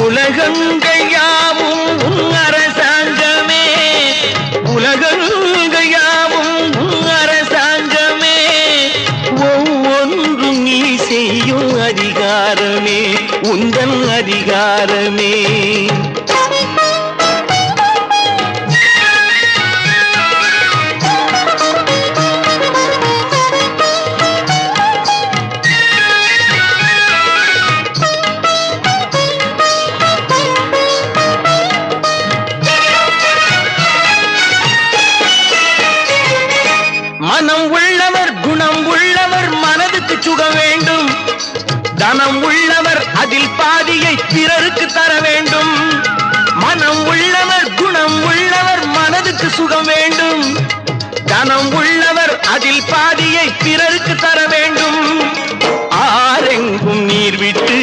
உலகங்கள் யாவும் உன் அரசாங்கமே, உலகங்கள் யாவும் உன் அரசாங்கமே, ஒவ்வொன்றும் நீ செய்யும் அதிகாரமே உந்தன் அதிகாரமே. மனம் உள்ளவர் குணம் உள்ளவர் மனதுக்கு சுகம் வேண்டும், தனம் உள்ளவர் அதில் பாதியை பிறருக்கு தர வேண்டும். மனம் உள்ளவர் குணம் உள்ளவர் மனதுக்கு சுகம் வேண்டும், தனம் உள்ளவர் அதில் பாதியை பிறருக்கு தர வேண்டும். ஆரெங்கும் நீர் விட்டு